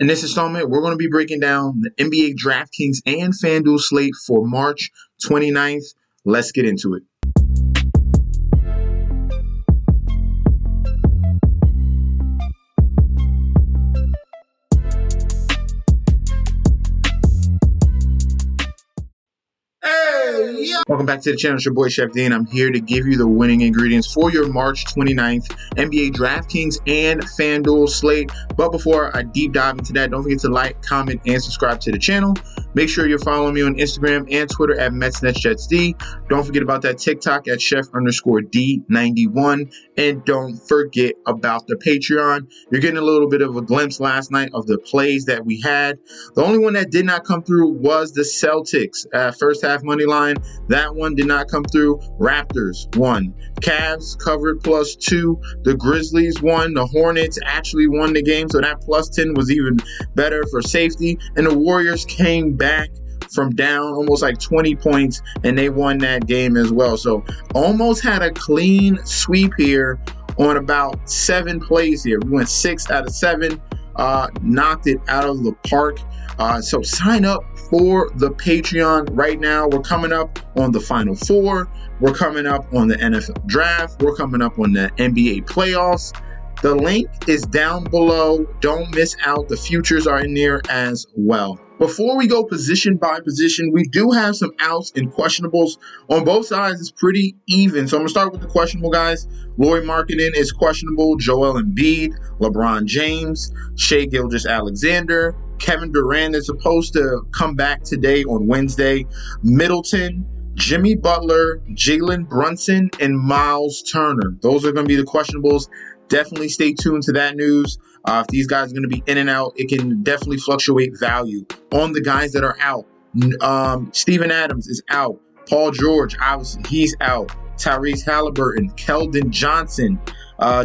In this installment, we're going to be breaking down the NBA Draftkings and Fanduel slate for March 29th. Let's get into it. Welcome back to the channel. It's your boy Chef D, and I'm here to give you the winning ingredients for your March 29th NBA Draftkings and Fanduel slate. But before I deep dive into that, don't forget to like, comment, and subscribe to the channel. Make sure you're following me on Instagram and Twitter at MetsNetsJetsD. Don't forget about that TikTok at Chef_D91. And don't forget about the Patreon. You're getting a little bit of a glimpse last night of the plays that we had. The only one that did not come through was the Celtics. First half money line. That one did not come through. Raptors won. Cavs covered +2. The Grizzlies won. The Hornets actually won the game, so that +10 was even better for safety. And the Warriors came back from down almost like 20 points, and they won that game as well. So almost had a clean sweep here on about 7 plays here. We went 6 out of 7, knocked it out of the park. So sign up for the Patreon right now. We're coming up on the Final Four. We're coming up on the NFL Draft. We're coming up on the NBA playoffs. The link is down below. Don't miss out. The futures are in there as well. Before we go position by position, we do have some outs and questionables. On both sides, it's pretty even. So I'm going to start with the questionable guys. Lauri Markkanen is questionable. Joel Embiid, LeBron James, Shai Gilgeous-Alexander, Kevin Durant is supposed to come back today on Wednesday. Middleton, Jimmy Butler, Jalen Brunson, and Miles Turner. Those are going to be the questionables. Definitely stay tuned to that news. If these guys are going to be in and out, it can definitely fluctuate value. On the guys that are out, Steven Adams is out. Paul George, obviously, he's out. Tyrese Halliburton, Keldon Johnson,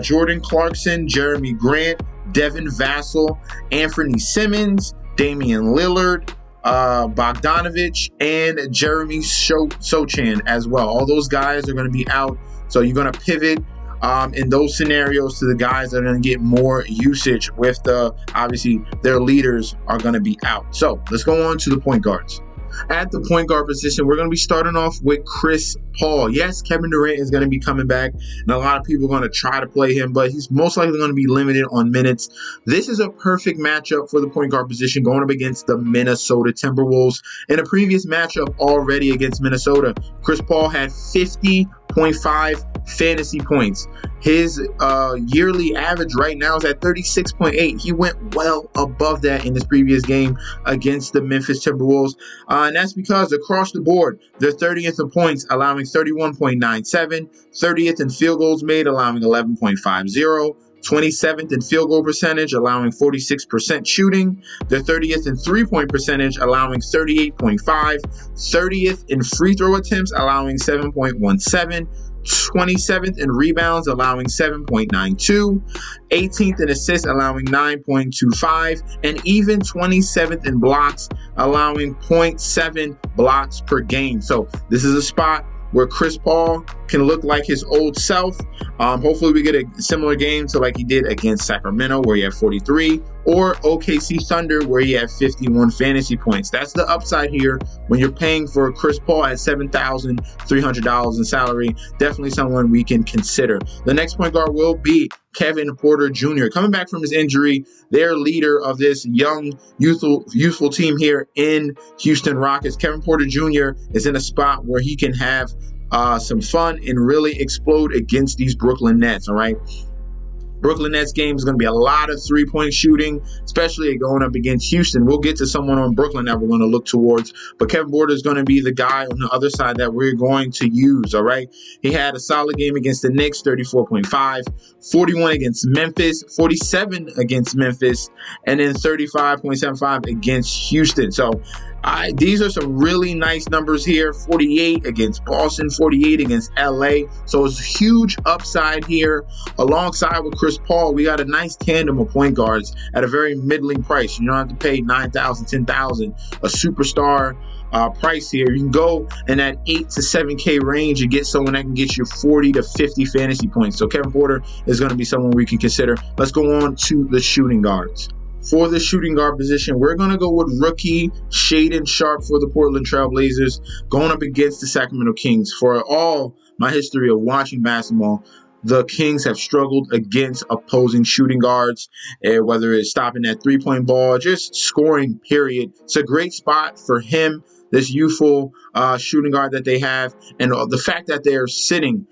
Jordan Clarkson, Jeremy Grant, Devin Vassell, Anthony Simmons, Damian Lillard, Bogdanovich, and Jeremy Sochan as well. All those guys are going to be out. So you're going to pivot in those scenarios to the guys that are going to get more usage with obviously their leaders are going to be out. So let's go on to the point guards. At the point guard position, we're going to be starting off with Chris Paul. Yes, Kevin Durant is going to be coming back, and a lot of people are going to try to play him, but he's most likely going to be limited on minutes. This is a perfect matchup for the point guard position going up against the Minnesota Timberwolves. In a previous matchup already against Minnesota, Chris Paul had 50.5 fantasy points. His yearly average right now is at 36.8. He went well above that in his previous game against the Memphis Timberwolves. And that's because across the board, they're 30th in points, allowing 31.97, 30th in field goals made, allowing 11.50, 27th in field goal percentage, allowing 46% shooting. They're 30th in three-point percentage, allowing 38.5, 30th in free throw attempts, allowing 7.17, 27th in rebounds, allowing 7.92, 18th in assists, allowing 9.25, and even 27th in blocks, allowing 0.7 blocks per game. So this is a spot where Chris Paul can look like his old self. Hopefully we get a similar game to like he did against Sacramento where he had 43, or OKC Thunder where he had 51 fantasy points. That's the upside here when you're paying for Chris Paul at $7,300 in salary. Definitely someone we can consider. The next point guard will be Kevin Porter Jr. Coming back from his injury, their leader of this young, youthful team here in Houston Rockets. Kevin Porter Jr. is in a spot where he can have some fun and really explode against these Brooklyn Nets, all right? Brooklyn Nets game is going to be a lot of three-point shooting, especially going up against Houston. We'll get to someone on Brooklyn that we're going to look towards, but Kevin Porter is going to be the guy on the other side that we're going to use, all right? He had a solid game against the Knicks, 34.5, 41 against Memphis, 47 against Memphis, and then 35.75 against Houston. So these are some really nice numbers here. 48 against Boston, 48 against LA. So it's huge upside here. Alongside with Chris Paul, we got a nice tandem of point guards at a very middling price. You don't have to pay $9,000, $10,000, a superstar price here. You can go in that 8 to 7K range and get someone that can get you 40 to 50 fantasy points. So Kevin Porter is going to be someone we can consider. Let's go on to the shooting guards. for the shooting guard position, we're going to go with rookie Shaedon Sharpe for the Portland Trail Blazers, going up against the Sacramento Kings. For all my history of watching basketball, the Kings have struggled against opposing shooting guards, whether it's stopping that three-point ball, just scoring, period. It's a great spot for him, this youthful shooting guard that they have, and the fact that they're sitting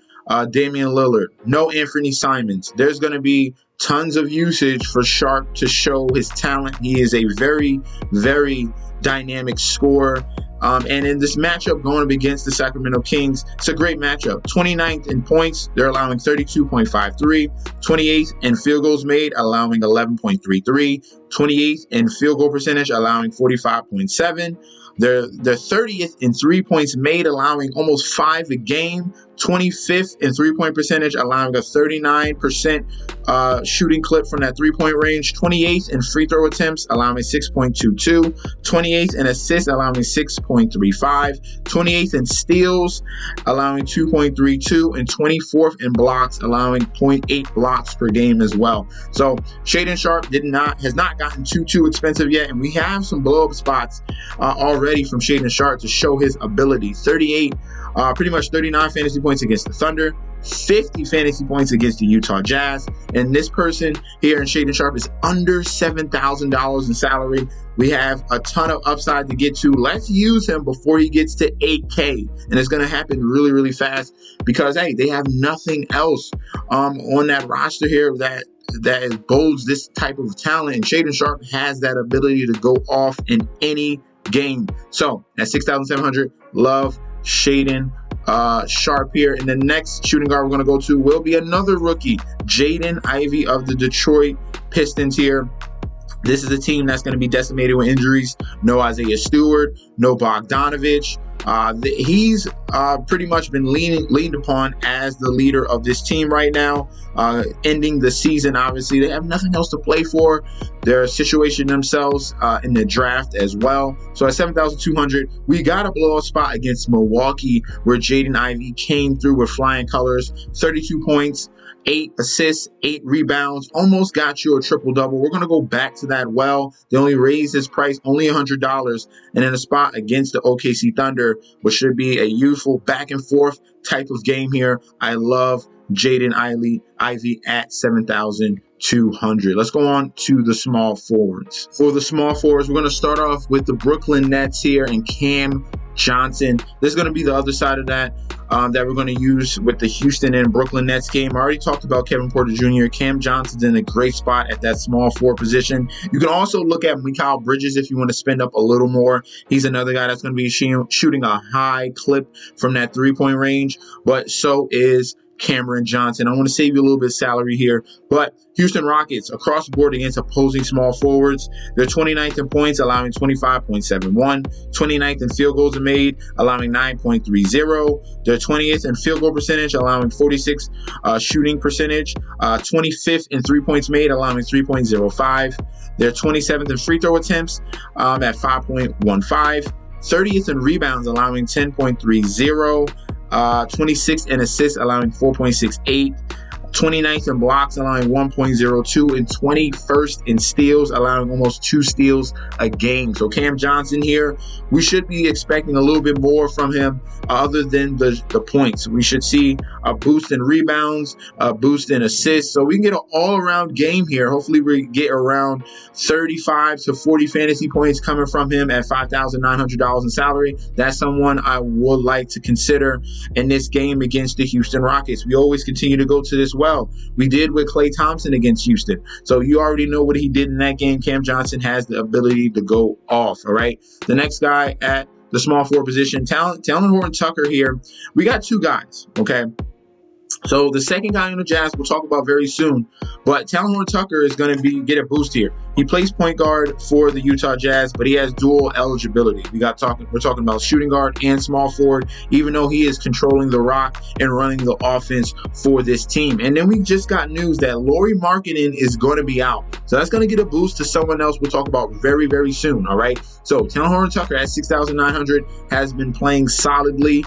Damian Lillard, no Anthony Simons. There's going to be tons of usage for Sharpe to show his talent. He is a very, very dynamic scorer. And in this matchup going up against the Sacramento Kings, it's a great matchup. 29th in points, they're allowing 32.53. 28th in field goals made, allowing 11.33. 28th in field goal percentage, allowing 45.7. They're 30th in 3 points made, allowing almost 5 a game. 25th in three-point percentage, allowing a 39% shooting clip from that three-point range. 28th in free throw attempts, allowing 6.22. 28th in assists, allowing 6.35. 28th in steals, allowing 2.32. And 24th in blocks, allowing 0.8 blocks per game as well. So Shaedon Sharpe has not gotten too expensive yet, and we have some blow-up spots already from Shaedon Sharpe to show his ability. 38, pretty much 39 fantasy points against the Thunder, 50 fantasy points against the Utah Jazz. And this person here in Shaedon Sharpe is under $7,000 in salary. We have a ton of upside to get to. Let's use him before he gets to 8K. And it's going to happen really, really fast because, hey, they have nothing else on that roster here that bodes this type of talent. And Shaedon Sharpe has that ability to go off in any game. So at 6,700, love Shaedon Sharpe here. And the next shooting guard we're going to go to will be another rookie, Jaden Ivey of the Detroit Pistons here. This is a team that's going to be decimated with injuries. No Isaiah Stewart, no Bogdanovich. He's pretty much been leaned upon as the leader of this team right now, ending the season. Obviously, they have nothing else to play for. They're situating themselves in the draft as well. So at 7,200, we got a blowout spot against Milwaukee where Jaden Ivey came through with flying colors, 32 points. 8 assists, 8 rebounds, almost got you a triple-double. We're going to go back to that well. They only raised his price only $100, and in a spot against the OKC Thunder, which should be a youthful back-and-forth type of game here. I love Jaden Ivey at 7,200. Let's go on to the small forwards. For the small forwards, we're going to start off with the Brooklyn Nets here and Cam Johnson. This is going to be the other side of that we're going to use with the Houston and Brooklyn Nets game. I already talked about Kevin Porter Jr. Cam Johnson's in a great spot at that small forward position. You can also look at Mikal Bridges if you want to spend up a little more. He's another guy that's going to be shooting a high clip from that three-point range, but so is Cameron Johnson. I want to save you a little bit of salary here, but Houston Rockets across the board against opposing small forwards. They're 29th in points, allowing 25.71. 29th in field goals made, allowing 9.30. They're 20th in field goal percentage, allowing 46 shooting percentage. 25th in 3 points made, allowing 3.05. They're 27th in free throw attempts at 5.15. 30th in rebounds, allowing 10.30. 26th in assists, allowing 4.68. 29th in blocks, allowing 1.02, and 21st in steals, allowing almost 2 steals a game. So Cam Johnson here, we should be expecting a little bit more from him other than the points. We should see a boost in rebounds, a boost in assists. So we can get an all-around game here. Hopefully we get around 35 to 40 fantasy points coming from him at $5,900 in salary. That's someone I would like to consider in this game against the Houston Rockets. We always continue to go to this well. We did with Klay Thompson against Houston. So you already know what he did in that game. Cam Johnson has the ability to go off, all right? The next guy at the small forward position, Talon Horton-Tucker here. We got 2 guys, okay? So the second guy on the Jazz we'll talk about very soon, but Talon Horton-Tucker is going to get a boost here. He plays point guard for the Utah Jazz, but he has dual eligibility. We're talking about shooting guard and small forward, even though he is controlling the rock and running the offense for this team. And then we just got news that Lauri Markkanen is going to be out. So that's going to get a boost to someone else we'll talk about very, very soon, all right? So Talon Horton-Tucker at 6,900 has been playing solidly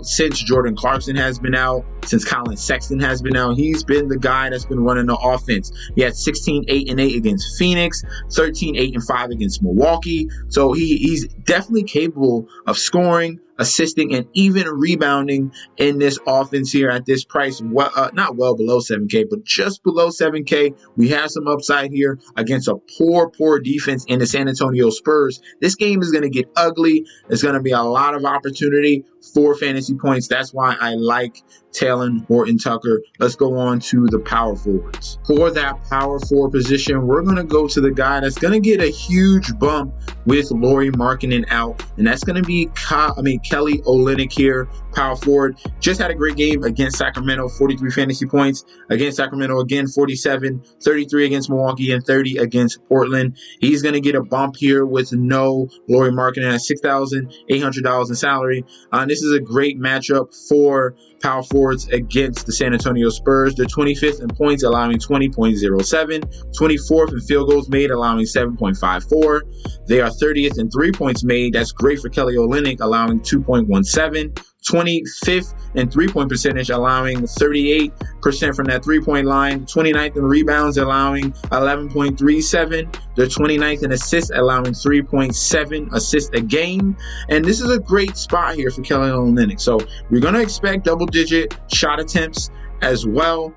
since Jordan Clarkson has been out, since Colin Sexton has been out. He's been the guy that's been running the offense. He had 16, 8, and 8 against Phoenix. Phoenix, 13-8-5 against Milwaukee. So he's definitely capable of scoring, assisting, and even rebounding in this offense here at this price. Not well below 7K, but just below 7K. We have some upside here against a poor defense in the San Antonio Spurs. This game is going to get ugly. There's going to be a lot of opportunity for fantasy points. That's why I like Talen Horton-Tucker. Let's go on to the power forwards. For that power forward position, we're going to go to the guy that's going to get a huge bump with Lauri Markkanen out, and that's going to be Kelly Olynyk here, power forward. Just had a great game against Sacramento, 43 fantasy points. Against Sacramento, again, 47, 33 against Milwaukee, and 30 against Portland. He's going to get a bump here with no Lauri Markkanen at $6,800 in salary. This is a great matchup for power forwards against the San Antonio Spurs. They're 25th in points, allowing 20.07, 24th in field goals made, allowing 7.54. They are 30th in 3 points made. That's great for Kelly Olynyk, allowing 2.17. 25th in 3-point percentage, allowing 38% from that 3-point line. 29th in rebounds, allowing 11.37. They're 29th in assists, allowing 3.7 assists a game. And this is a great spot here for Kelly Olynyk. So we're going to expect double-digit shot attempts as well.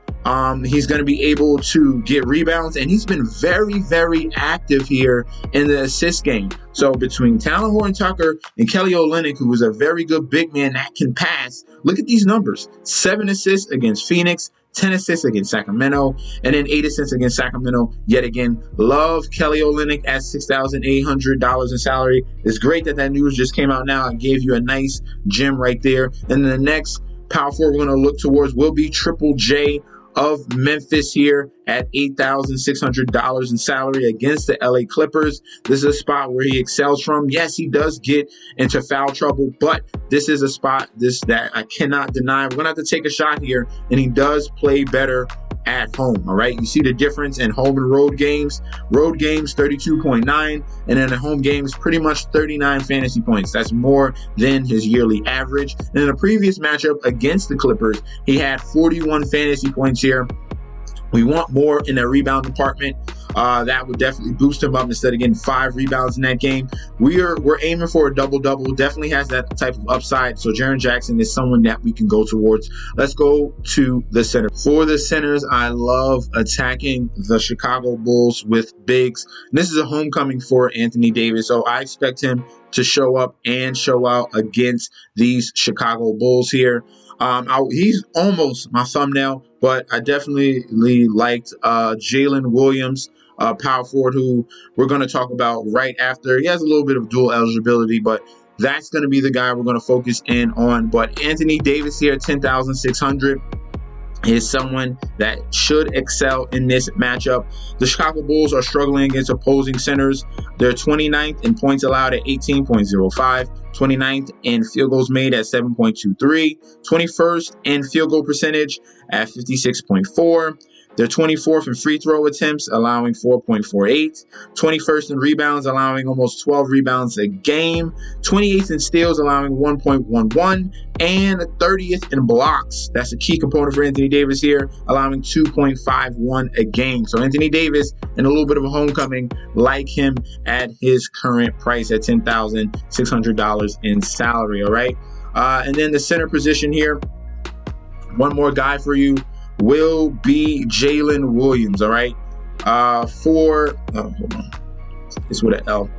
He's going to be able to get rebounds, and he's been very active here in the assist game. So between Talen Horton-Tucker and Kelly Olynyk, who is a very good big man that can pass, look at these numbers. 7 assists against Phoenix, 10 assists against Sacramento, and then 8 assists against Sacramento. Yet again, love Kelly Olynyk at $6,800 in salary. It's great that news just came out now. I gave you a nice gem right there. And then the next power forward we're going to look towards will be Triple J of Memphis here at $8,600 in salary against the LA Clippers. This is a spot where he excels from. Yes, he does get into foul trouble, but this is a spot that I cannot deny. We're going to have to take a shot here, and he does play better at home. All right, you see the difference in home and road games. Road games 32.9, and then at home games pretty much 39 fantasy points. That's more than his yearly average. And in a previous matchup against the Clippers, he had 41 fantasy points here. We want more in the rebound department. That would definitely boost him up instead of getting 5 rebounds in that game. We're aiming for a double-double. Definitely has that type of upside. So Jaren Jackson is someone that we can go towards. Let's go to the center. For the centers, I love attacking the Chicago Bulls with bigs. And this is a homecoming for Anthony Davis. So I expect him to show up and show out against these Chicago Bulls here. He's almost my thumbnail, but I definitely liked Jalen Williams, power forward, who we're going to talk about right after. He has a little bit of dual eligibility, but that's going to be the guy we're going to focus in on. But Anthony Davis here at $10,600 is someone that should excel in this matchup. The Chicago Bulls are struggling against opposing centers. They're 29th in points allowed at 18.05, 29th in field goals made at 7.23, 21st in field goal percentage at 56.4. They're 24th in free throw attempts, allowing 4.48. 21st in rebounds, allowing almost 12 rebounds a game. 28th in steals, allowing 1.11. And 30th in blocks. That's a key component for Anthony Davis here, allowing 2.51 a game. So Anthony Davis, in a little bit of a homecoming, like him at his current price at $10,600 in salary, all right? And then the center position here, one more guy for you will be Jalen Williams, all right? Hold on. It's with an L.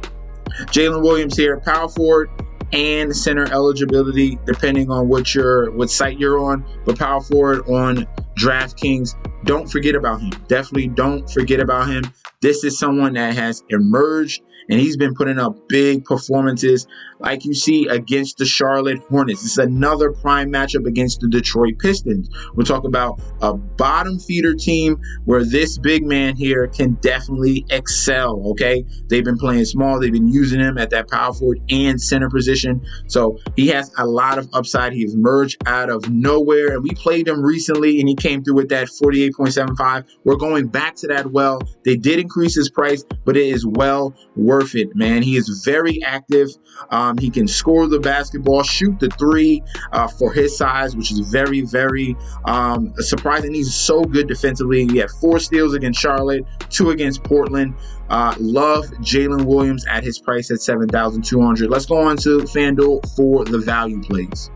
Jalen Williams here, power forward and center eligibility, depending on what site you're on. But power forward on DraftKings, don't forget about him. Definitely don't forget about him. This is someone that has emerged, and he's been putting up big performances like you see against the Charlotte Hornets. This is another prime matchup against the Detroit Pistons. We'll talk about a bottom feeder team where this big man here can definitely excel, okay? They've been playing small. They've been using him at that power forward and center position. So he has a lot of upside. He's emerged out of nowhere, and we played him recently, and he came through with that 48.75. We're going back to that well. They did increase his price, but it is well worth it, man. He is very active. He can score the basketball, shoot the three for his size, which is very, very surprising. He's so good defensively. He had 4 steals against Charlotte, 2 against Portland. Love Jalen Williams at his price at $7,200. Let's go on to FanDuel for the value plays.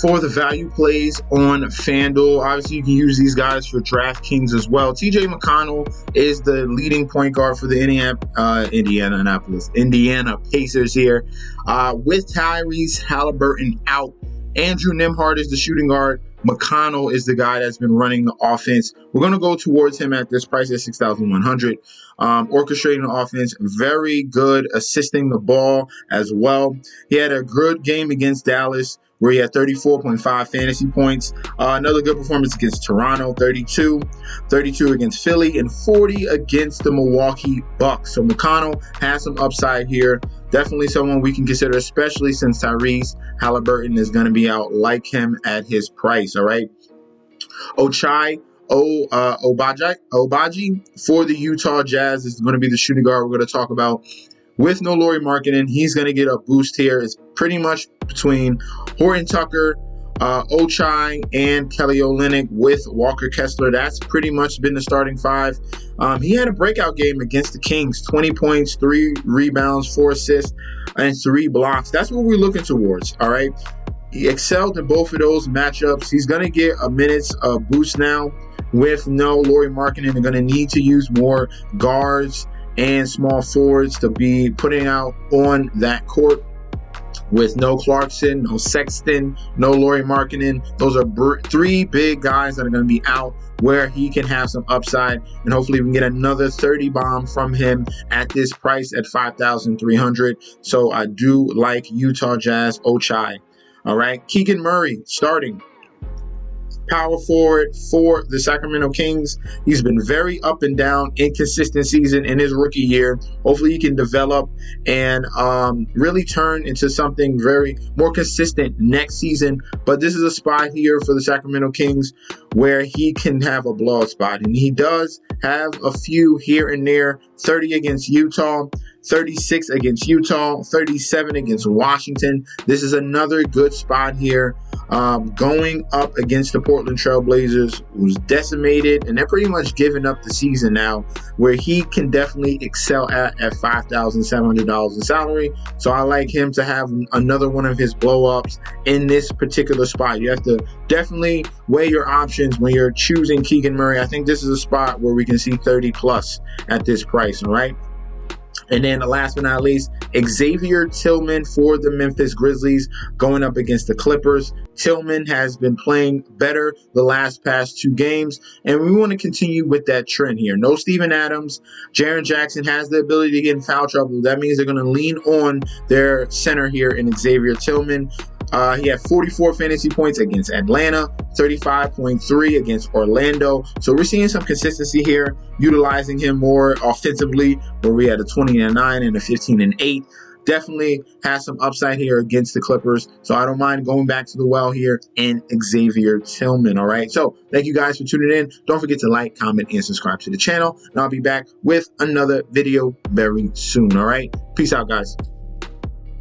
For the value plays on FanDuel, obviously you can use these guys for Draftkings as well. TJ McConnell is the leading point guard for the Indiana Pacers here. With Tyrese Halliburton out, Andrew Nembhard is the shooting guard. McConnell is the guy that's been running the offense. We're going to go towards him at this price at $6,100. Orchestrating the offense, very good assisting the ball as well. He had a good game against Dallas where he had 34.5 fantasy points. Another good performance against Toronto, 32 against Philly, and 40 against the Milwaukee Bucks. So McConnell has some upside here. Definitely someone we can consider, especially since Tyrese Halliburton is going to be out like him at his price, all right? Ochai Agbaji for the Utah Jazz is going to be the shooting guard we're going to talk about. With no Lauri Markkanen, he's going to get a boost here. It's pretty much between Horton Tucker, Ochai, and Kelly Olynyk with Walker Kessler. That's pretty much been the starting 5. He had a breakout game against the Kings, 20 points, 3 rebounds, 4 assists, and 3 blocks. That's what we're looking towards, all right? He excelled in both of those matchups. He's going to get a minutes boost now with no Lauri Markkanen. They're going to need to use more guards and small forwards to be putting out on that court. With no Clarkson, no Sexton, no Lauri Markkanen. Those are 3 big guys that are going to be out where he can have some upside. And hopefully we can get another 30 bomb from him at this price at $5,300. So I do like Utah Jazz Ochai. All right. Keegan Murray starting. Power forward for the Sacramento Kings. He's been very up and down, inconsistent season in his rookie year. Hopefully he can develop and really turn into something very more consistent next season. But this is a spot here for the Sacramento Kings where he can have a blowout spot. And he does have a few here and there. 30 against Utah, 36 against Utah, 37 against Washington. This is another good spot here. Going up against the Portland Trail Blazers, who's decimated, and they're pretty much giving up the season now, where he can definitely excel at $5,700 in salary. So I like him to have another one of his blow-ups in this particular spot. You have to definitely weigh your options when you're choosing Keegan Murray. I think this is a spot where we can see 30 plus at this price, all right? And then last but not least, Xavier Tillman for the Memphis Grizzlies going up against the Clippers. Tillman has been playing better the past 2 games, and we want to continue with that trend here. No Steven Adams. Jaren Jackson has the ability to get in foul trouble. That means they're going to lean on their center here in Xavier Tillman. He had 44 fantasy points against Atlanta, 35.3 against Orlando. So we're seeing some consistency here, utilizing him more offensively, where we had a 20-9 and a 15-8. Definitely has some upside here against the Clippers. So I don't mind going back to the well here in Xavier Tillman. All right. So thank you guys for tuning in. Don't forget to like, comment, and subscribe to the channel. And I'll be back with another video very soon. All right. Peace out, guys.